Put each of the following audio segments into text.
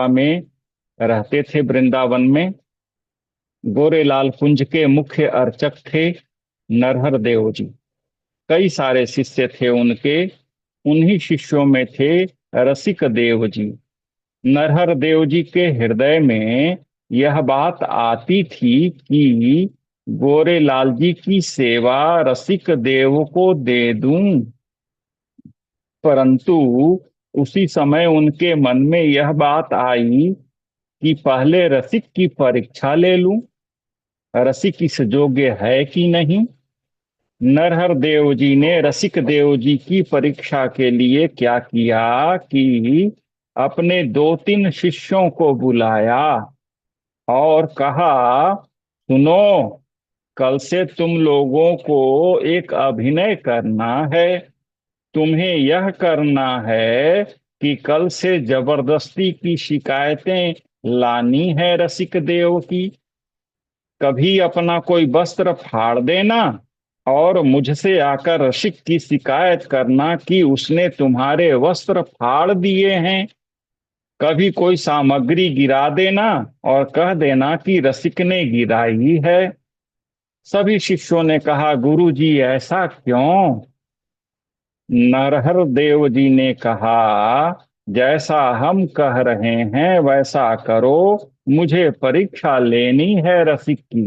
में रहते थे वृंदावन में। गोरेलाल कुंज के मुख्य अर्चक थे नरहर देव जी। कई सारे शिष्य थे उनके। उन्हीं शिष्यों में थे रसिक देव जी। नरहर देव जी के हृदय में यह बात आती थी कि गोरेलाल जी की सेवा रसिक देव को दे दूं, परंतु उसी समय उनके मन में यह बात आई कि पहले रसिक की परीक्षा ले लूं, रसिक इस योग्य है कि नहीं। नरहर देव जी ने रसिक देव जी की परीक्षा के लिए क्या किया कि अपने दो तीन शिष्यों को बुलाया और कहा, सुनो, कल से तुम लोगों को एक अभिनय करना है। तुम्हें यह करना है कि कल से जबरदस्ती की शिकायतें लानी है रसिक देव की। कभी अपना कोई वस्त्र फाड़ देना और मुझसे आकर रसिक की शिकायत करना कि उसने तुम्हारे वस्त्र फाड़ दिए हैं। कभी कोई सामग्री गिरा देना और कह देना कि रसिक ने गिराई है। सभी शिष्यों ने कहा, गुरु जी ऐसा क्यों। नरहर देव जी ने कहा, जैसा हम कह रहे हैं वैसा करो, मुझे परीक्षा लेनी है रसिक की।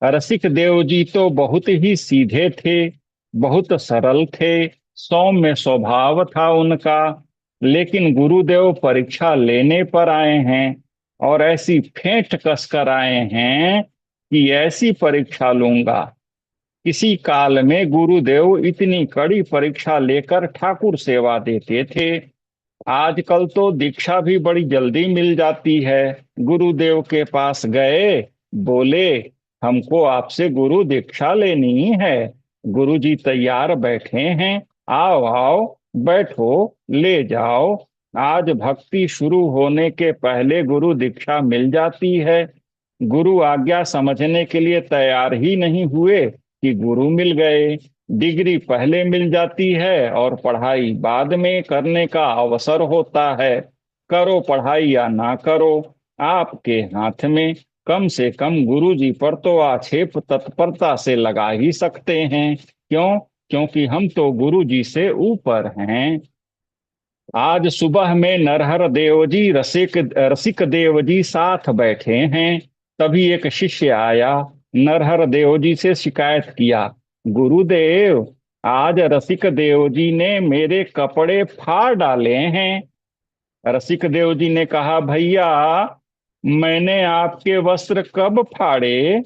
रसिक देव जी तो बहुत ही सीधे थे, बहुत सरल थे, सौम्य स्वभाव था उनका। लेकिन गुरुदेव परीक्षा लेने पर आए हैं और ऐसी फेंट कस कर आए हैं कि ऐसी परीक्षा लूंगा। किसी काल में गुरुदेव इतनी कड़ी परीक्षा लेकर ठाकुर सेवा देते थे। आजकल तो दीक्षा भी बड़ी जल्दी मिल जाती है। गुरुदेव के पास गए, बोले, हमको आपसे गुरु दीक्षा लेनी है। गुरु जी तैयार बैठे हैं, आओ आओ, बैठो, ले जाओ। आज भक्ति शुरू होने के पहले गुरु दीक्षा मिल जाती है। गुरु आज्ञा समझने के लिए तैयार ही नहीं हुए कि गुरु मिल गए। डिग्री पहले मिल जाती है और पढ़ाई बाद में करने का अवसर होता है। करो पढ़ाई या ना करो, आपके हाथ में। कम से कम गुरु जी पर तो आक्षेप तत्परता से लगा ही सकते हैं। क्यों? क्योंकि हम तो गुरु जी से ऊपर हैं। आज सुबह में नरहर देव जी रसिक रसिक देव जी साथ बैठे हैं। तभी एक शिष्य आया, नरहर देव जी से शिकायत किया, गुरुदेव, आज रसिक देव जी ने मेरे कपड़े फाड़ डाले हैं। रसिक देव जी ने कहा, भैया, मैंने आपके वस्त्र कब फाड़े।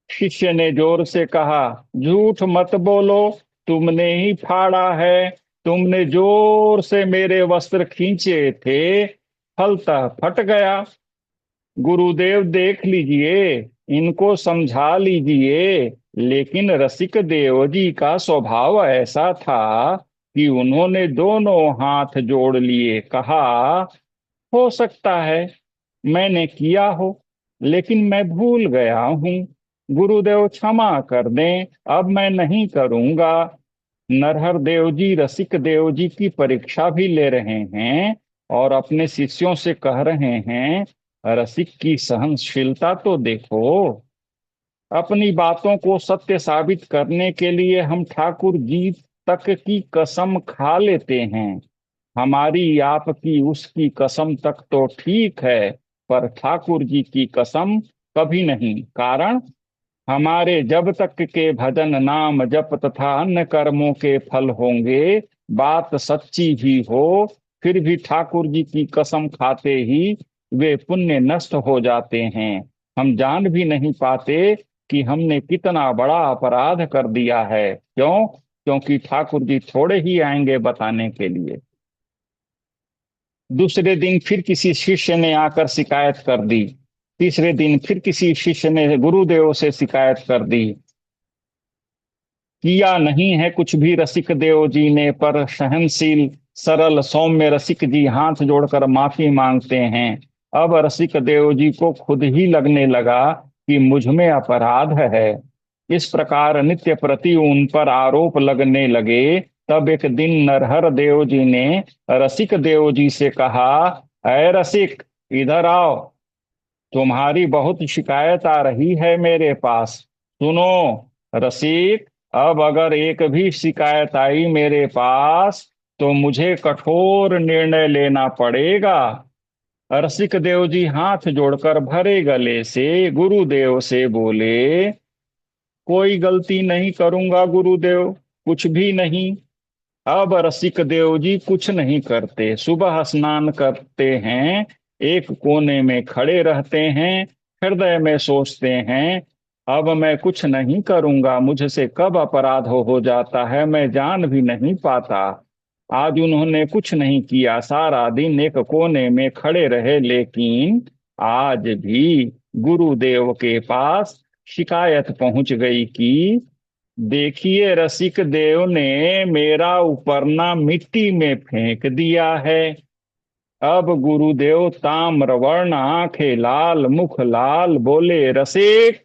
शिष्य ने जोर से कहा, झूठ मत बोलो, तुमने ही फाड़ा है। तुमने जोर से मेरे वस्त्र खींचे थे, फलतः फट गया। गुरुदेव देख लीजिए, इनको समझा लीजिए। लेकिन रसिक देव जी का स्वभाव ऐसा था कि उन्होंने दोनों हाथ जोड़ लिए, कहा, हो सकता है मैंने किया हो, लेकिन मैं भूल गया हूँ। गुरुदेव क्षमा कर दें, अब मैं नहीं करूंगा। नरहर देव जी रसिक देव जी की परीक्षा भी ले रहे हैं और अपने शिष्यों से कह रहे हैं, रसिक की सहनशीलता तो देखो। अपनी बातों को सत्य साबित करने के लिए हम ठाकुर जी तक की कसम खा लेते हैं। हमारी आपकी उसकी कसम तक तो ठीक है, पर ठाकुर जी की कसम कभी नहीं। कारण, हमारे जब तक के भजन नाम जप तथा अन्य कर्मों के फल होंगे, बात सच्ची भी हो, फिर भी ठाकुर जी की कसम खाते ही वे पुण्य नष्ट हो जाते हैं। हम जान भी नहीं पाते कि हमने कितना बड़ा अपराध कर दिया है। क्यों? क्योंकि ठाकुर जी थोड़े ही आएंगे बताने के लिए। दूसरे दिन फिर किसी शिष्य ने आकर शिकायत कर दी। तीसरे दिन फिर किसी शिष्य ने गुरुदेव से शिकायत कर दी। किया नहीं है कुछ भी रसिक देव जी ने, पर सहनशील सरल सौम्य रसिक जी हाथ जोड़कर माफी मांगते हैं। अब रसिक देव जी को खुद ही लगने लगा कि मुझ में अपराध है। इस प्रकार नित्य प्रति उन पर आरोप लगने लगे तब एक दिन नरहर देव जी ने रसिक देव जी से कहा, अय रसिक, इधर आओ, तुम्हारी बहुत शिकायत आ रही है मेरे पास। सुनो रसिक, अब अगर एक भी शिकायत आई मेरे पास तो मुझे कठोर निर्णय लेना पड़ेगा। रसिक देव जी हाथ जोड़कर भरे गले से गुरुदेव से बोले, कोई गलती नहीं करूंगा गुरुदेव, कुछ भी नहीं। अब रसिक देव जी कुछ नहीं करते, सुबह स्नान करते हैं, एक कोने में खड़े रहते हैं, हृदय में सोचते हैं, अब मैं कुछ नहीं करूंगा, मुझसे कब अपराध हो जाता है मैं जान भी नहीं पाता। आज उन्होंने कुछ नहीं किया, सारा दिन एक कोने में खड़े रहे, लेकिन आज भी गुरुदेव के पास शिकायत पहुंच गई कि देखिए रसिक देव ने मेरा उपरना मिट्टी में फेंक दिया है। अब गुरुदेव ताम्रवर्ण, आंखें लाल, मुख लाल, बोले, रसिक,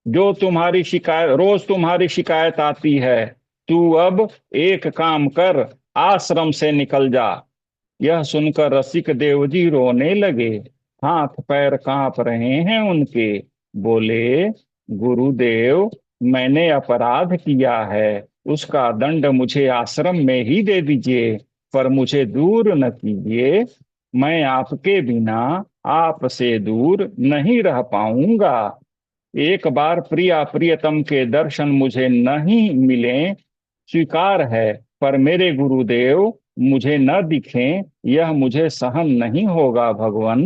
जो तुम्हारी शिकायत, रोज तुम्हारी शिकायत आती है, तू अब एक काम कर, आश्रम से निकल जा। यह सुनकर रसिक देव जी रोने लगे, हाथ पैर कांप रहे हैं उनके। बोले, गुरुदेव, मैंने अपराध किया है, उसका दंड मुझे आश्रम में ही दे दीजिए, पर मुझे दूर न कीजिए। मैं आपके बिना आपसे दूर नहीं रह पाऊंगा। एक बार प्रिया प्रियतम के दर्शन मुझे नहीं मिले स्वीकार है, पर मेरे गुरुदेव मुझे न दिखें यह मुझे सहन नहीं होगा भगवान।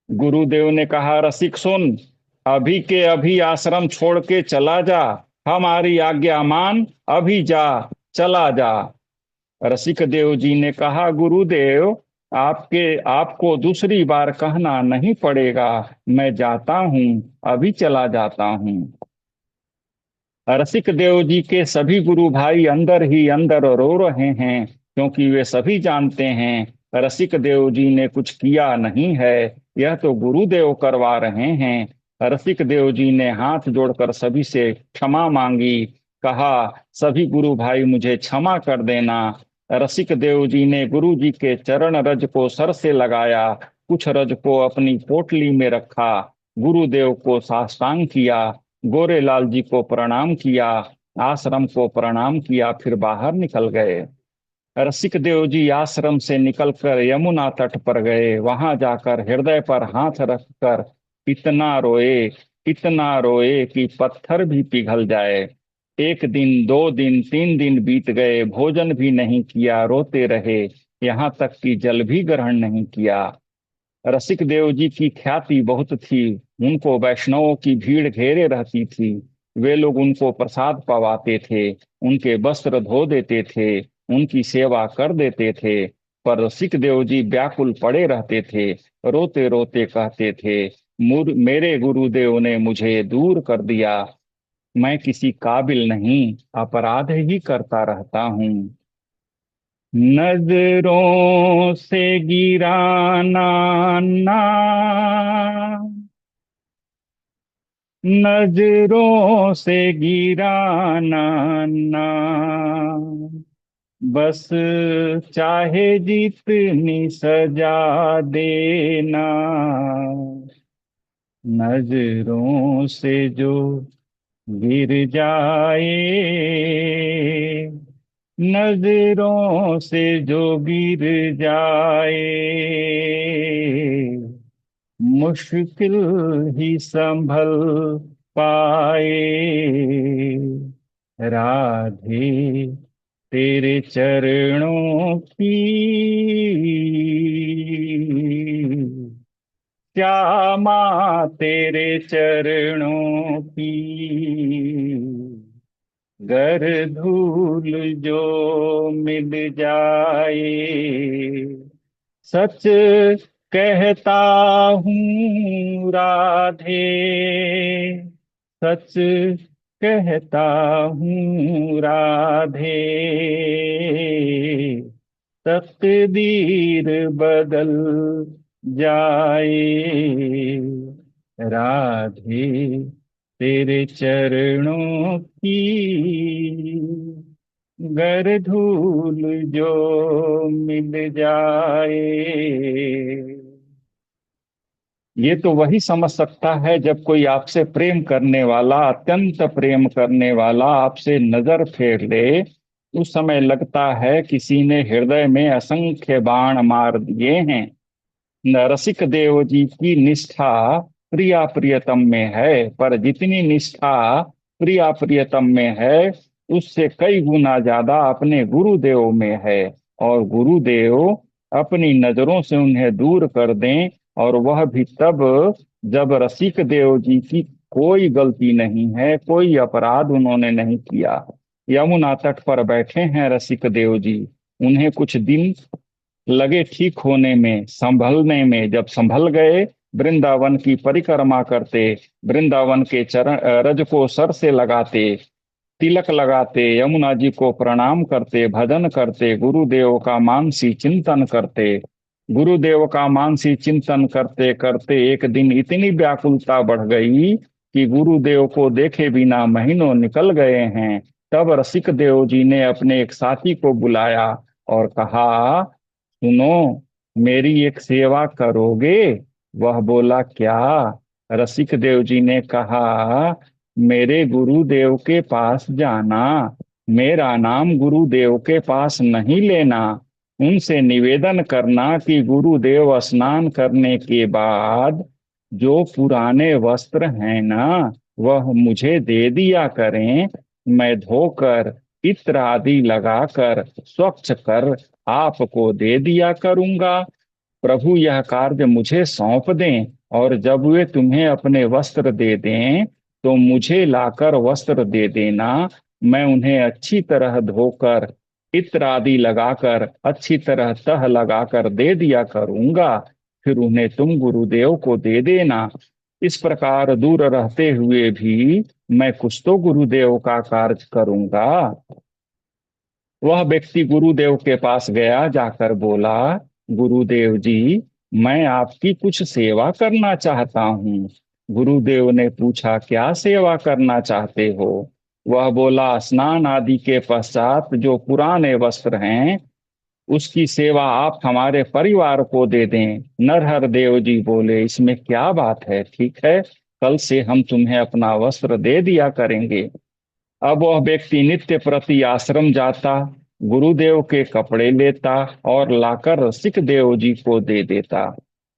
गुरुदेव ने कहा, रसिक सुन, अभी के अभी आश्रम छोड़ के चला जा, हमारी आज्ञा मान, अभी जा, चला जा। रसिक देव जी ने कहा, गुरुदेव, आपको दूसरी बार कहना नहीं पड़ेगा, मैं जाता हूँ, अभी चला जाता हूँ। रसिक देव जी के सभी गुरु भाई अंदर ही अंदर रो रहे हैं, क्योंकि वे सभी जानते हैं रसिक देव जी ने कुछ किया नहीं है, यह तो गुरुदेव करवा रहे हैं। रसिक देव जी ने हाथ जोड़कर सभी से क्षमा मांगी, कहा, सभी गुरु भाई मुझे क्षमा कर देना। रसिक देव जी ने गुरु जी के चरण रज को सर से लगाया, कुछ रज को अपनी पोटली में रखा, गुरुदेव को साष्टांग किया, गोरेलाल जी को प्रणाम किया, आश्रम को प्रणाम किया, फिर बाहर निकल गए। रसिक देव जी आश्रम से निकलकर यमुना तट पर गए, वहां जाकर हृदय पर हाथ रखकर इतना रोए कि पत्थर भी पिघल जाए। एक दिन, दो दिन, तीन दिन बीत गए, भोजन भी नहीं किया, रोते रहे, यहाँ तक कि जल भी ग्रहण नहीं किया। रसिक देव जी की ख्याति बहुत थी, उनको वैष्णवों की भीड़ घेरे रहती थी, वे लोग उनको प्रसाद पवाते थे, उनके वस्त्र धो देते थे, उनकी सेवा कर देते थे। पर रसिक देव जी व्याकुल पड़े रहते थे, रोते रोते कहते थे, मेरे गुरुदेव ने मुझे दूर कर दिया, मैं किसी काबिल नहीं, अपराध ही करता रहता हूँ। नजरों से गिराना ना, नजरों से गिराना ना, बस चाहे जितनी सजा देना, नजरों से जो गिर जाए, नजरों से जो गिर जाए, मुश्किल ही संभल पाए। राधे तेरे चरणों की, श्यामा तेरे चरणों की, गर धूल जो मिल जाए, सच कहता हूँ राधे, सच कहता हूँ राधे, तकदीर बदल जाए। राधे तेरे चरणों की, गर धूल जो मिल जाए। ये तो वही समझ सकता है जब कोई आपसे प्रेम करने वाला, अत्यंत प्रेम करने वाला आपसे नजर फेर ले। उस समय लगता है किसी ने हृदय में असंख्य बाण मार दिए हैं। रसिक देव जी की निष्ठा प्रिया प्रियतम में है, पर जितनी निष्ठा प्रिया प्रियतम में है उससे कई गुना ज्यादा अपने गुरुदेव में है। और गुरुदेव अपनी नजरों से उन्हें दूर कर दें, और वह भी तब जब रसिक देव जी की कोई गलती नहीं है, कोई अपराध उन्होंने नहीं किया। यमुना तट पर बैठे हैं रसिक देव जी। उन्हें कुछ दिन लगे ठीक होने में, संभलने में। जब संभल गए, वृंदावन की परिक्रमा करते, वृंदावन के चरण रज को सर से लगाते, तिलक लगाते, यमुना जी को प्रणाम करते, भजन करते, गुरुदेव का मानसी चिंतन करते। गुरुदेव का मानसी चिंतन करते करते एक दिन इतनी व्याकुलता बढ़ गई कि गुरुदेव को देखे बिना महीनों निकल गए हैं। तब रसिक देव जी ने अपने एक साथी को बुलाया और कहा, सुनो, मेरी एक सेवा करोगे? वह बोला, क्या? रसिक देव जी ने कहा, मेरे गुरुदेव के पास जाना, मेरा नाम गुरुदेव के पास नहीं लेना। उनसे निवेदन करना कि गुरुदेव स्नान करने के बाद जो पुराने वस्त्र हैं ना, वह मुझे दे दिया करें। मैं धोकर, इत्र आदि लगाकर, स्वच्छ कर आपको दे दिया करूंगा। प्रभु यह कार्य मुझे सौंप दें, और जब वे तुम्हें अपने वस्त्र दे दें तो मुझे लाकर वस्त्र दे देना। मैं उन्हें अच्छी तरह धोकर, इत्र आदि लगाकर, अच्छी तरह तह लगाकर दे दिया करूंगा। फिर उन्हें तुम गुरुदेव को दे देना। इस प्रकार दूर रहते हुए भी मैं कुछ तो गुरुदेव का कार्य करूंगा। वह व्यक्ति गुरुदेव के पास गया, जाकर बोला, गुरुदेव जी, मैं आपकी कुछ सेवा करना चाहता हूँ। गुरुदेव ने पूछा, क्या सेवा करना चाहते हो? वह बोला, स्नान आदि के पश्चात जो पुराने वस्त्र हैं उसकी सेवा आप हमारे परिवार को दे दें। नरहर देव जी बोले, इसमें क्या बात है, ठीक है, कल से हम तुम्हें अपना वस्त्र दे दिया करेंगे। अब वह व्यक्ति नित्य प्रति आश्रम जाता, गुरुदेव के कपड़े लेता और लाकर रसिक देव जी को दे देता।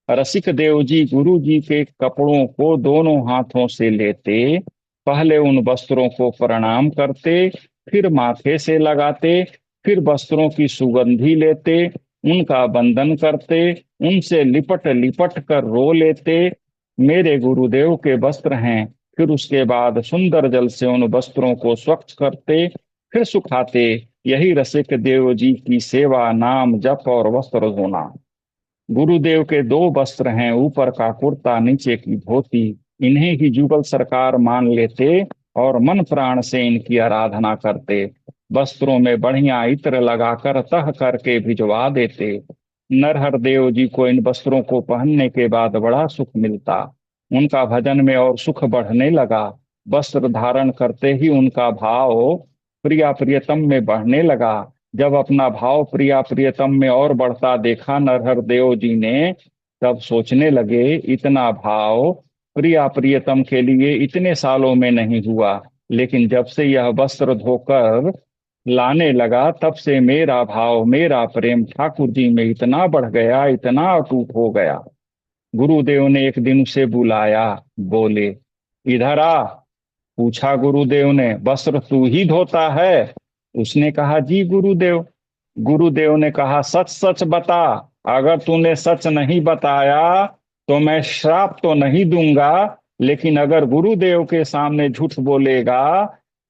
रसिक देव जी गुरु जी के कपड़ों को दोनों हाथों से लेते, पहले उन वस्त्रों को प्रणाम करते, फिर माथे से लगाते, फिर वस्त्रों की सुगंधी लेते, उनका वंदन करते, उनसे लिपट लिपट कर रो लेते, मेरे गुरुदेव के वस्त्र हैं। फिर उसके बाद सुंदर जल से उन वस्त्रों को स्वच्छ करते, फिर सुखाते। यही रसिक देव जी की सेवा, नाम जप और वस्त्र धोना। गुरुदेव के दो वस्त्र हैं, ऊपर का कुर्ता, नीचे की धोती। इन्हें ही जुगल सरकार मान लेते और मन प्राण से इनकी आराधना करते। वस्त्रों में बढ़िया इत्र लगाकर तह करके भिजवा देते। नरहर देव जी को इन वस्त्रों को पहनने के बाद बड़ा सुख मिलता। उनका भजन में और सुख बढ़ने लगा। वस्त्र धारण करते ही उनका भाव प्रिया प्रियतम में बढ़ने लगा। जब अपना भाव प्रिया प्रियतम में और बढ़ता देखा नरहर देव जी ने, तब सोचने लगे, इतना भाव प्रिया प्रियतम के लिए इतने सालों में नहीं हुआ, लेकिन जब से यह वस्त्र धोकर लाने लगा तब से मेरा भाव, मेरा प्रेम ठाकुर जी में इतना बढ़ गया, इतना अटूट हो गया। गुरुदेव ने एक दिन उसे बुलाया, बोले, इधर आ। पूछा गुरुदेव ने, वस्त्र तू ही धोता है? उसने कहा, जी गुरुदेव। गुरुदेव ने कहा, सच सच बता, अगर तूने सच नहीं बताया तो मैं श्राप तो नहीं दूंगा, लेकिन अगर गुरुदेव के सामने झूठ बोलेगा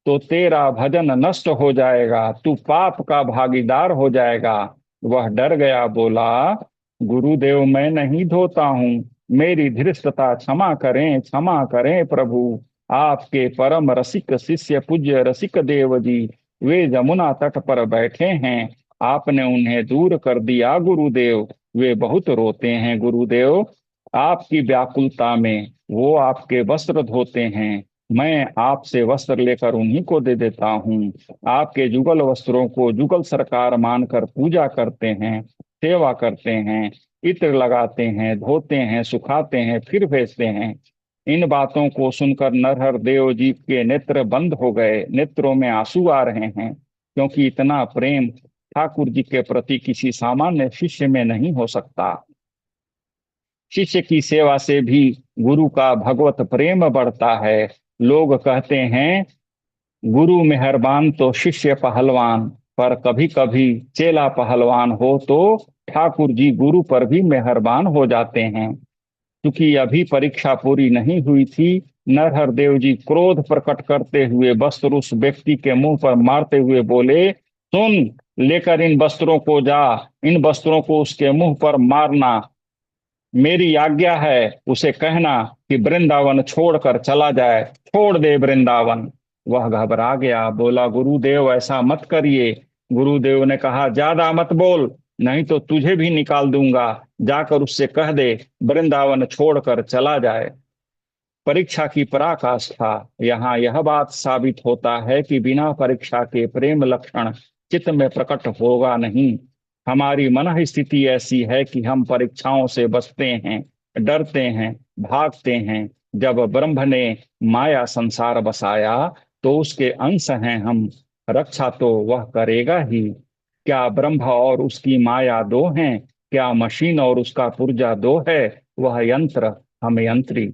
तो तेरा भजन नष्ट हो जाएगा, तू पाप का भागीदार हो जाएगा। वह डर गया, बोला, गुरुदेव, मैं नहीं धोता हूँ, मेरी धृष्टता क्षमा करें, क्षमा करें प्रभु। आपके परम रसिक शिष्य पूज्य रसिक देव जी, वे जमुना तट पर बैठे हैं, आपने उन्हें दूर कर दिया गुरुदेव। वे बहुत रोते हैं गुरुदेव, आपकी व्याकुलता में वो आपके वस्त्र धोते हैं। मैं आपसे वस्त्र लेकर उन्हीं को दे देता हूँ। आपके जुगल वस्त्रों को जुगल सरकार मानकर पूजा करते हैं, सेवा करते हैं, इत्र लगाते हैं, धोते हैं, सुखाते हैं, फिर भेजते हैं। इन बातों को सुनकर नरहर देव जी के नेत्र बंद हो गए, नेत्रों में आंसू आ रहे हैं, क्योंकि इतना प्रेम ठाकुर जी के प्रति किसी सामान्य शिष्य में नहीं हो सकता। शिष्य की सेवा से भी गुरु का भगवत प्रेम बढ़ता है। लोग कहते हैं गुरु मेहरबान तो शिष्य पहलवान, पर कभी कभी चेला पहलवान हो तो ठाकुर जी गुरु पर भी मेहरबान हो जाते हैं। क्योंकि अभी परीक्षा पूरी नहीं हुई थी, नरहर देव जी क्रोध प्रकट करते हुए वस्त्र उस व्यक्ति के मुंह पर मारते हुए बोले, सुन, लेकर इन वस्त्रों को जा, इन वस्त्रों को उसके मुंह पर मारना। मेरी आज्ञा है, उसे कहना कि वृंदावन छोड़कर चला जाए, छोड़ दे वृंदावन। वह घबरा गया, बोला गुरुदेव ऐसा मत करिए। गुरुदेव ने कहा ज्यादा मत बोल, नहीं तो तुझे भी निकाल दूंगा। जाकर उससे कह दे वृंदावन छोड़कर चला जाए। परीक्षा की पराकाष्ठा। यहाँ यह बात साबित होता है कि बिना परीक्षा के प्रेम लक्षण चित्त में प्रकट होगा नहीं। हमारी मन स्थिति ऐसी है कि हम परीक्षाओं से बचते हैं, डरते हैं, भागते हैं। जब ब्रह्म ने माया संसार बसाया तो उसके अंश हैं हम, रक्षा तो वह करेगा ही। क्या ब्रह्म और उसकी माया दो हैं? क्या मशीन और उसका पुर्जा दो है? वह यंत्र, हम यंत्री।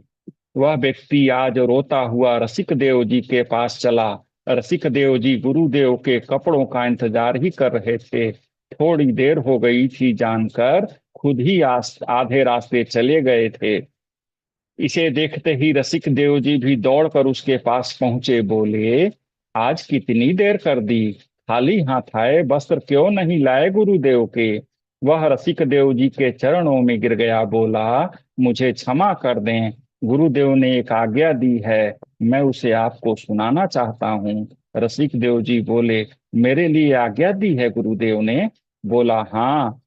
वह व्यक्ति आज रोता हुआ रसिक देव जी के पास चला। रसिक देव जी गुरुदेव के कपड़ों का इंतजार ही कर रहे थे। थोड़ी देर हो गई थी जानकर खुद ही आधे रास्ते चले गए थे। इसे देखते ही रसिक देव जी भी दौड़कर उसके पास पहुंचे, बोले आज कितनी देर कर दी, खाली हाथ आए, वस्त्र क्यों नहीं लाए गुरुदेव के। वह रसिक देव जी के चरणों में गिर गया, बोला मुझे क्षमा कर दें, गुरुदेव ने एक आज्ञा दी है, मैं उसे आपको सुनाना चाहता हूँ। रसिक देव जी बोले, मेरे लिए आज्ञा दी है गुरुदेव ने? बोला हाँ।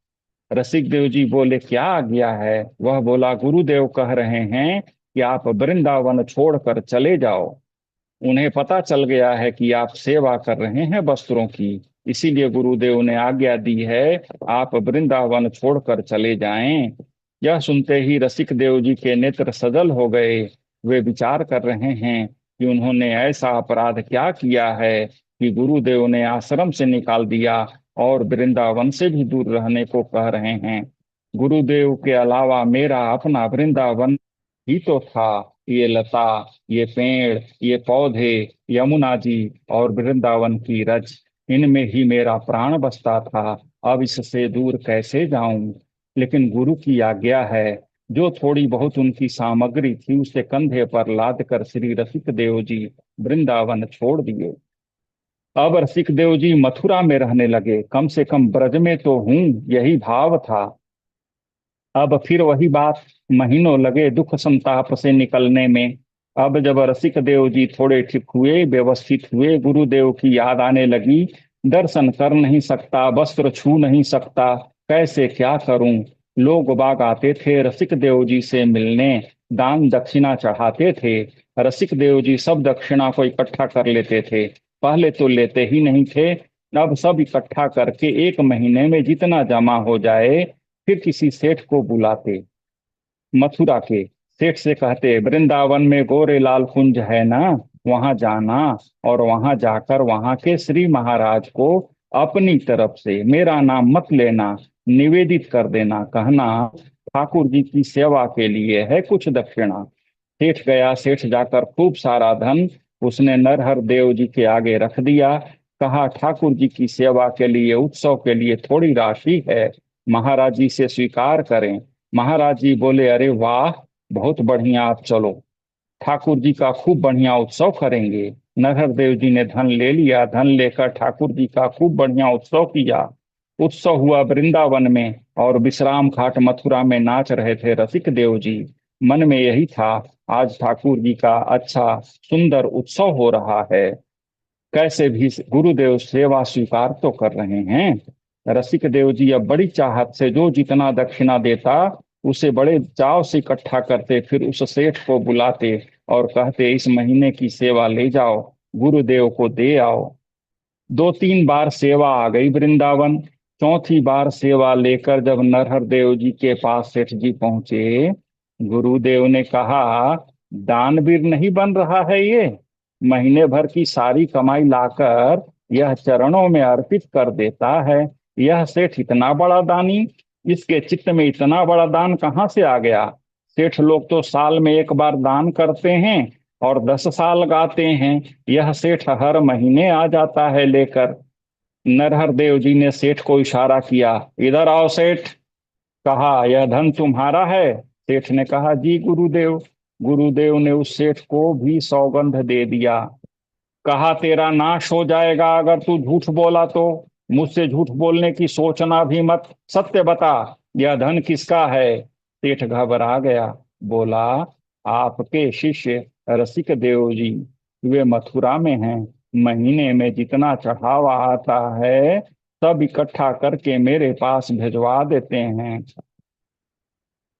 रसिक देव जी बोले क्या आज्ञा है? वह बोला गुरुदेव कह रहे हैं कि आप वृंदावन छोड़कर चले जाओ। उन्हें पता चल गया है कि आप सेवा कर रहे हैं वस्त्रों की, इसीलिए गुरुदेव ने आज्ञा दी है आप वृंदावन छोड़कर चले जाएं। यह सुनते ही रसिक देव जी के नेत्र सजल हो गए। वे विचार कर रहे हैं कि उन्होंने ऐसा अपराध क्या किया है कि गुरुदेव ने आश्रम से निकाल दिया और वृंदावन से भी दूर रहने को कह रहे हैं। गुरुदेव के अलावा मेरा अपना वृंदावन ही तो था। ये लता, ये पेड़, ये पौधे, यमुना जी और वृंदावन की रज, इनमें ही मेरा प्राण बसता था। अब इससे दूर कैसे जाऊं? लेकिन गुरु की आज्ञा है। जो थोड़ी बहुत उनकी सामग्री थी उसे कंधे पर लाद कर श्री रसिक देव जी वृंदावन छोड़ दिए। अब रसिक देव जी मथुरा में रहने लगे, कम से कम ब्रज में तो हूं, यही भाव था। अब फिर वही बात, महीनों लगे दुख संताप से निकलने में। अब जब रसिक देव जी थोड़े ठीक हुए, व्यवस्थित हुए, गुरुदेव की याद आने लगी। दर्शन कर नहीं सकता, वस्त्र छू नहीं सकता, कैसे क्या करूं। लोग बाग आते थे रसिक देव जी से मिलने, दान दक्षिणा चढ़ाते थे। रसिक देव जी सब दक्षिणा को इकट्ठा कर लेते थे। पहले तो लेते ही नहीं थे, अब सब इकट्ठा करके एक महीने में जितना जमा हो जाए फिर किसी सेठ को बुलाते। मथुरा के सेठ से कहते वृंदावन में गोरे लाल कुंज है ना, वहां जाना, और वहां जाकर वहां के श्री महाराज को अपनी तरफ से, मेरा नाम मत लेना, निवेदित कर देना, कहना ठाकुर जी की सेवा के लिए है कुछ दक्षिणा। सेठ गया, सेठ जाकर खूब सारा धन उसने नरहर देव जी के आगे रख दिया। कहा ठाकुर जी की सेवा के लिए, उत्सव के लिए थोड़ी राशि है, महाराज जी से स्वीकार करें। महाराज जी बोले अरे वाह, बहुत बढ़िया, आप चलो, ठाकुर जी का खूब बढ़िया उत्सव करेंगे। नरहर देव जी ने धन ले लिया, धन लेकर ठाकुर जी का खूब बढ़िया उत्सव किया। उत्सव हुआ वृंदावन में, और विश्राम घाट मथुरा में नाच रहे थे रसिक देव जी। मन में यही था, आज ठाकुर जी का अच्छा सुंदर उत्सव हो रहा है, कैसे भी गुरुदेव सेवा स्वीकार तो कर रहे हैं। रसिक देव जी अब बड़ी चाहत से जो जितना दक्षिणा देता उसे बड़े चाव से इकट्ठा करते, फिर उस सेठ को बुलाते और कहते इस महीने की सेवा ले जाओ, गुरुदेव को दे आओ। 2-3 बार सेवा आ गई वृंदावन। चौथी बार सेवा लेकर जब नरहर देव जी के पास सेठ जी पहुंचे, गुरुदेव ने कहा, दानवीर नहीं बन रहा है ये, महीने भर की सारी कमाई लाकर यह चरणों में अर्पित कर देता है। यह सेठ इतना बड़ा दानी, इसके चित्त में इतना बड़ा दान कहाँ से आ गया? सेठ लोग तो साल में एक बार दान करते हैं और 10 साल गाते हैं, यह सेठ हर महीने आ जाता है लेकर। नरहर देव जी ने सेठ को इशारा किया, इधर आओ सेठ। कहा, यह धन तुम्हारा है? सेठ ने कहा, जी गुरुदेव। गुरुदेव ने उस सेठ को भी सौगंध दे दिया। कहा, तेरा नाश हो जाएगा अगर तू झूठ बोला तो। मुझसे झूठ बोलने की सोचना भी मत, सत्य बता, यह धन किसका है? सेठ घबरा गया, बोला, आपके शिष्य रसिक देव जी, वे मथुरा में हैं। महीने में जितना चढ़ावा आता है सब इकट्ठा करके मेरे पास भिजवा देते हैं।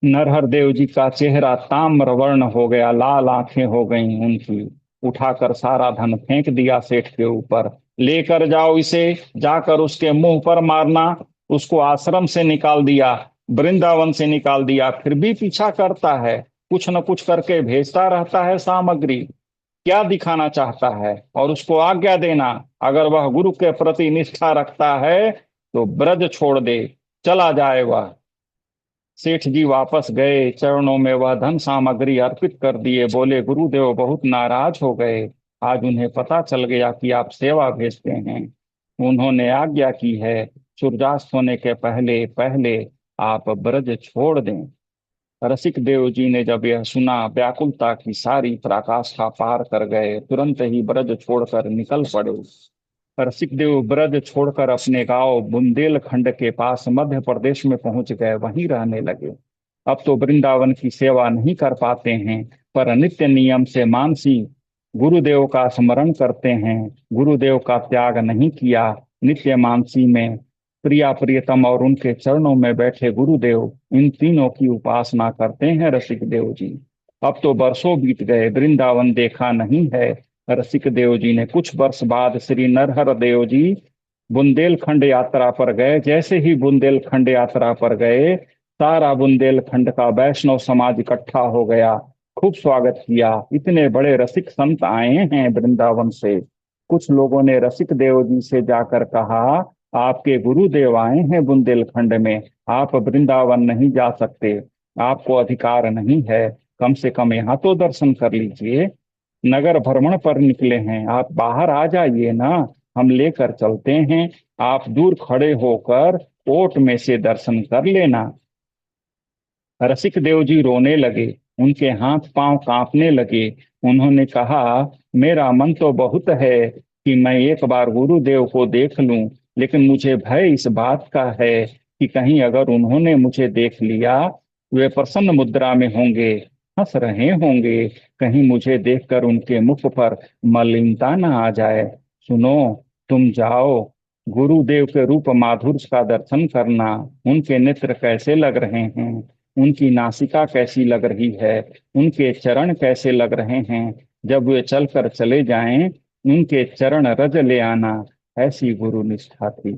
नरहर देव जी का चेहरा ताम्र वर्ण हो गया, लाल आंखें हो गईं उनकी। उठाकर सारा धन फेंक दिया सेठ के ऊपर। लेकर जाओ इसे, जाकर उसके मुंह पर मारना। उसको आश्रम से निकाल दिया, वृंदावन से निकाल दिया, फिर भी पीछा करता है, कुछ न कुछ करके भेजता रहता है सामग्री। क्या दिखाना चाहता है? और उसको आज्ञा देना, अगर वह गुरु के प्रति निष्ठा रखता है तो ब्रज छोड़ दे, चला जाए वह। सेठ जी वापस गए, चरणों में वह धन सामग्री अर्पित कर दिए। बोले, गुरुदेव बहुत नाराज हो गए, आज उन्हें पता चल गया कि आप सेवा भेजते हैं। उन्होंने आज्ञा की है, सूर्यास्त होने के पहले पहले आप ब्रज छोड़ दें। रसिक देव जी ने जब यह सुना, व्याकुलता की सारी पराकाष्ठा पार कर गए, तुरंत ही ब्रज छोड़कर निकल पड़े। रसिक देव ब्रज छोड़कर अपने गांव बुंदेलखंड के पास मध्य प्रदेश में पहुंच गए, वहीं रहने लगे। अब तो वृंदावन की सेवा नहीं कर पाते हैं, पर नित्य नियम से मानसी गुरुदेव का स्मरण करते हैं। गुरुदेव का त्याग नहीं किया। नित्य मानसी में प्रिया प्रियतम और उनके चरणों में बैठे गुरुदेव, इन तीनों की उपासना करते हैं रसिक देव जी। अब तो बरसों बीत गए, वृंदावन देखा नहीं है रसिक देव जी ने। कुछ वर्ष बाद श्री नरहर देव जी बुंदेलखंड यात्रा पर गए। जैसे ही बुंदेलखंड यात्रा पर गए, सारा बुंदेलखंड का वैष्णव समाज इकट्ठा हो गया, खूब स्वागत किया। इतने बड़े रसिक संत आए हैं वृंदावन से। कुछ लोगों ने रसिक देव जी से जाकर कहा, आपके गुरुदेव आए हैं बुंदेलखंड में, आप वृंदावन नहीं जा सकते, आपको अधिकार नहीं है, कम से कम यहाँ तो दर्शन कर लीजिए। नगर भ्रमण पर निकले हैं, आप बाहर आ जाइए ना, हम लेकर चलते हैं। आप दूर खड़े होकर ओट में से दर्शन कर लेना। रसिक देव जी रोने लगे, उनके हाथ पांव कांपने लगे। उन्होंने कहा, मेरा मन तो बहुत है कि मैं एक बार गुरुदेव को देख लूं, लेकिन मुझे भय इस बात का है कि कहीं अगर उन्होंने मुझे देख लिया, वे प्रसन्न मुद्रा में होंगे, हंस रहे होंगे, कहीं मुझे देखकर उनके मुख पर मलिनता न आ जाए। सुनो, तुम जाओ, गुरुदेव के रूप माधुर्य का दर्शन करना। उनके नेत्र कैसे लग रहे हैं, उनकी नासिका कैसी लग रही है, उनके चरण कैसे लग रहे हैं। जब वे चलकर चले जाएं, उनके चरण रज ले आना, ऐसी गुरु निष्ठा थी।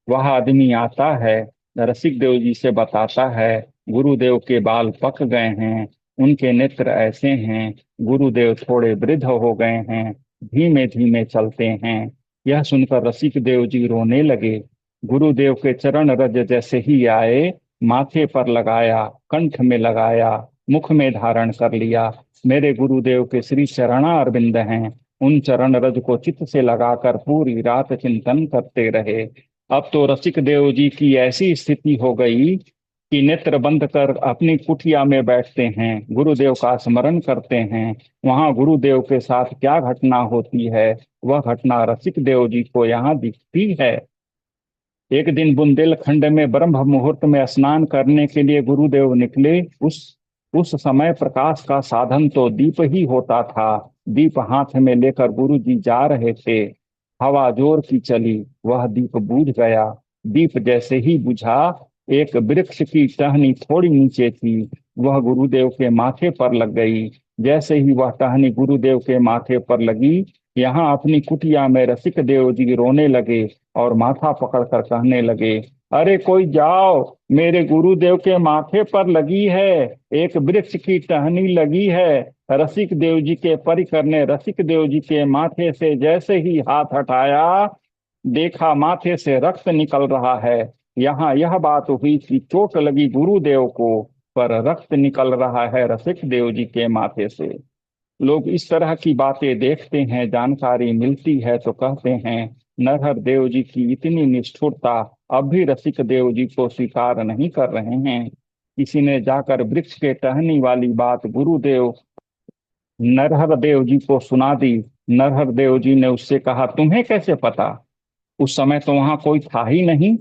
वह आदमी आता है, रसिक देव जी से बताता है, गुरुदेव के बाल पक गए हैं, उनके नेत्र ऐसे हैं, गुरुदेव थोड़े वृद्ध हो गए हैं, धीमे धीमे चलते हैं। यह सुनकर रसिक देव जी रोने लगे। गुरुदेव के चरण रज जैसे ही आए, माथे पर लगाया, कंठ में लगाया, मुख में धारण कर लिया। मेरे गुरुदेव के श्री चरणारविंद हैं, उन चरण रज को चित्त से लगाकर पूरी रात चिंतन करते रहे। अब तो रसिक देव जी की ऐसी स्थिति हो गई कि नेत्र बंद कर अपनी कुटिया में बैठते हैं, गुरुदेव का स्मरण करते हैं। वहां गुरुदेव के साथ क्या घटना होती है, वह घटना रसिक देव जी को यहाँ दिखती है। एक दिन बुंदेलखंड में ब्रह्म मुहूर्त में स्नान करने के लिए गुरुदेव निकले। उस समय प्रकाश का साधन तो दीप ही होता था। दीप हाथ में लेकर गुरु जी जा रहे थे, हवा जोर की चली, वह दीप बुझ गया। दीप जैसे ही बुझा, एक वृक्ष की टहनी थोड़ी नीचे थी, वह गुरुदेव के माथे पर लग गई। जैसे ही वह टहनी गुरुदेव के माथे पर लगी, यहाँ अपनी कुटिया में रसिक देव जी रोने लगे और माथा पकड़कर कहने लगे, अरे कोई जाओ, मेरे गुरुदेव के माथे पर लगी है, एक वृक्ष की टहनी लगी है। रसिक देव जी के परिकर ने रसिक देव जी के माथे से जैसे ही हाथ हटाया, देखा माथे से रक्त निकल रहा है। यहाँ यह बात हुई कि चोट लगी गुरुदेव को, पर रक्त निकल रहा है रसिक देव जी के माथे से। लोग इस तरह की बातें देखते हैं, जानकारी मिलती है तो कहते हैं, नरहर देव जी की इतनी निष्ठुरता, अब भी रसिक देव जी को स्वीकार नहीं कर रहे हैं। किसी ने जाकर वृक्ष के टहनी वाली बात गुरुदेव नरहर देव जी को सुना दी। नरहर देव जी ने उससे कहा, तुम्हें कैसे पता? उस समय तो वहां कोई था ही नहीं।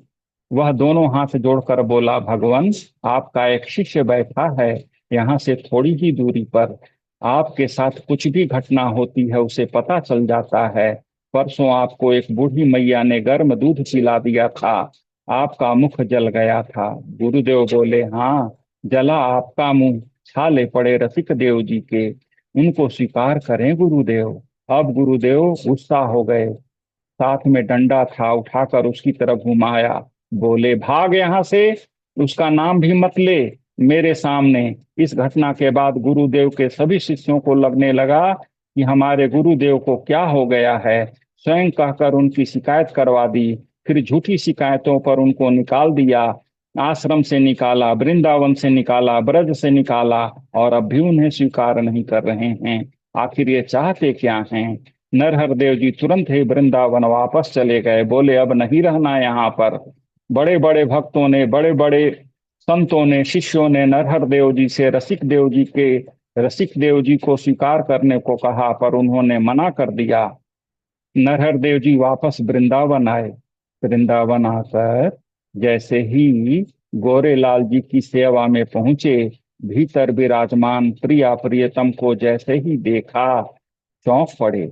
वह दोनों हाथ जोड़कर बोला, भगवान, आपका एक शिष्य बैठा है यहाँ से थोड़ी ही दूरी पर। आपके साथ कुछ भी घटना होती है उसे पता चल जाता है। परसों आपको एक बूढ़ी मैया ने गर्म दूध पिला दिया था, आपका मुख जल गया था। गुरुदेव बोले, हाँ, जला आपका मुंह, छाले पड़े रसिक देव जी के, उनको स्वीकार करें गुरुदेव। अब गुरुदेव गुस्सा हो गए, साथ में डंडा था, उठाकर उसकी तरफ घुमाया। बोले, भाग यहाँ से, उसका नाम भी मत ले मेरे सामने। इस घटना के बाद गुरुदेव के सभी शिष्यों को लगने लगा कि हमारे गुरुदेव को क्या हो गया है। स्वयं कहकर उनकी शिकायत करवा दी। फिर झूठी शिकायतों पर उनको निकाल दिया। आश्रम से निकाला, वृंदावन से निकाला, ब्रज से निकाला, और अब भी उन्हें स्वीकार नहीं कर रहे हैं। आखिर ये चाहते क्या हैं? नरहर देव जी तुरंत ही वृंदावन वापस चले गए। बोले, अब नहीं रहना यहाँ पर। बड़े बड़े भक्तों ने, बड़े बड़े संतों ने, शिष्यों ने नरहर देव जी से रसिक देव जी को स्वीकार करने को कहा, पर उन्होंने मना कर दिया। नरहर देव जी वापस वृंदावन आए। वृंदावन आकर जैसे ही गोरेलाल जी की सेवा में पहुंचे, भीतर विराजमान प्रिया प्रियतम को जैसे ही देखा, चौंक पड़े।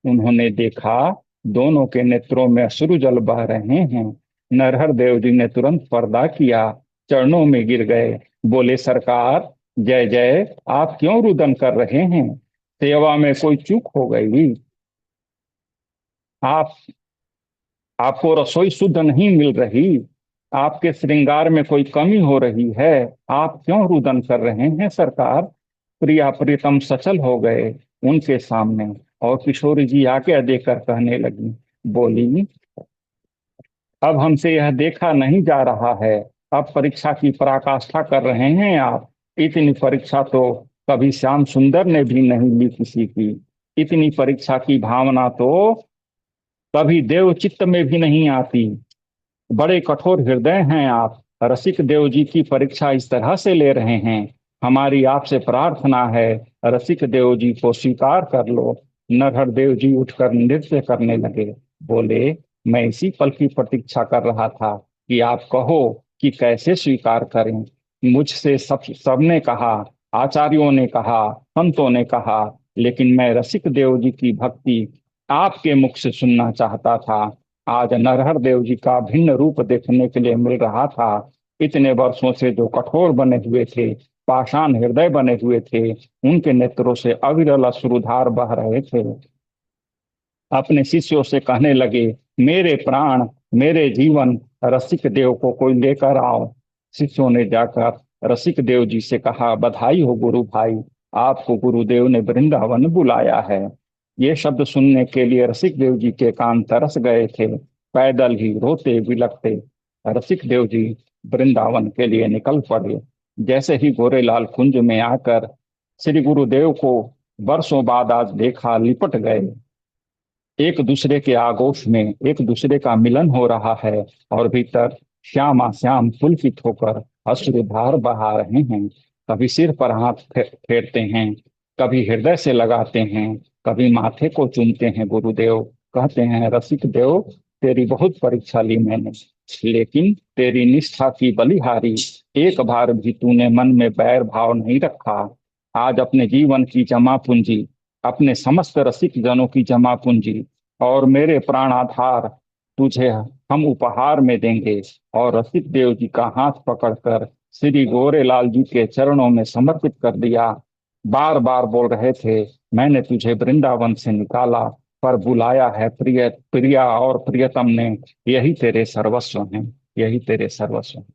उन्होंने देखा दोनों के नेत्रों में अश्रु जल बह रहे हैं। नरहर देव जी ने तुरंत पर्दा किया, चरणों में गिर गए। बोले, सरकार, जय जय, आप क्यों रुदन कर रहे हैं? सेवा में कोई चूक हो गई? आप आपको रसोई शुद्ध नहीं मिल रही? आपके श्रृंगार में कोई कमी हो रही है? आप क्यों रुदन कर रहे हैं सरकार? प्रिया प्रीतम सचल हो गए उनके सामने, और किशोरी जी आज्ञा देकर कहने लगी, बोली, अब हमसे यह देखा नहीं जा रहा है। अब परीक्षा की पराकाष्ठा कर रहे हैं आप। इतनी परीक्षा तो कभी श्याम सुंदर ने भी नहीं ली किसी की। इतनी परीक्षा की भावना तो कभी देव चित्त में भी नहीं आती। बड़े कठोर हृदय हैं आप। रसिक देव जी की परीक्षा इस तरह से ले रहे हैं। हमारी आपसे प्रार्थना है, रसिक देव जी को स्वीकार कर लो। नरहर देव जी उठकर नृत्य करने लगे। बोले, मैं इसी पल की प्रतीक्षा कर रहा था कि आप कहो कि कैसे स्वीकार करें। मुझसे सबने कहा, आचार्यों ने कहा, संतों ने कहा, लेकिन मैं रसिक देव जी की भक्ति आपके मुख से सुनना चाहता था। आज नरहर देव जी का भिन्न रूप देखने के लिए मिल रहा था। इतने वर्षों से जो कठोर बने हुए थे, पाषाण हृदय बने हुए थे, उनके नेत्रों से अविरल अश्रुधार बह रहे थे। अपने शिष्यों से कहने लगे, मेरे प्राण, मेरे जीवन, रसिक देव को कोई लेकर आओ। शिष्यों ने जाकर रसिक देव जी से कहा, बधाई हो गुरु भाई, आपको गुरुदेव ने वृंदावन बुलाया है। ये शब्द सुनने के लिए रसिक देव जी के कान तरस गए थे। पैदल ही रोते बिलखते रसिक देव जी वृंदावन के लिए निकल पड़े। जैसे ही गोरेलाल कुंज में आकर श्री गुरुदेव को वर्षों बाद आज देखा, लिपट गए। एक दूसरे के आगोश में एक दूसरे का मिलन हो रहा है, और भीतर श्यामा श्याम पुलकित होकर अश्रुधार बहा रहे हैं। कभी सिर पर हाथ फेरते हैं, कभी हृदय से लगाते हैं, कभी माथे को चूमते हैं। गुरुदेव कहते हैं, रसिक देव, तेरी बहुत परीक्षा ली मैंने, लेकिन तेरी निष्ठा की बलिहारी एक बार भी तूने मन में बैर भाव नहीं रखा। आज अपने जीवन की जमा पूंजी, अपने समस्त रसिक जनों की जमा पूंजी और मेरे प्राणाधार तुझे हम उपहार में देंगे। और रसिक देव जी का हाथ पकड़कर श्री गोरेलाल जी के चरणों में समर्पित कर दिया। बार बार बोल रहे थे, मैंने तुझे वृंदावन से निकाला, पर बुलाया है प्रिय प्रिया और प्रियतम ने, यही तेरे सर्वस्व हैं, यही तेरे सर्वस्व हैं।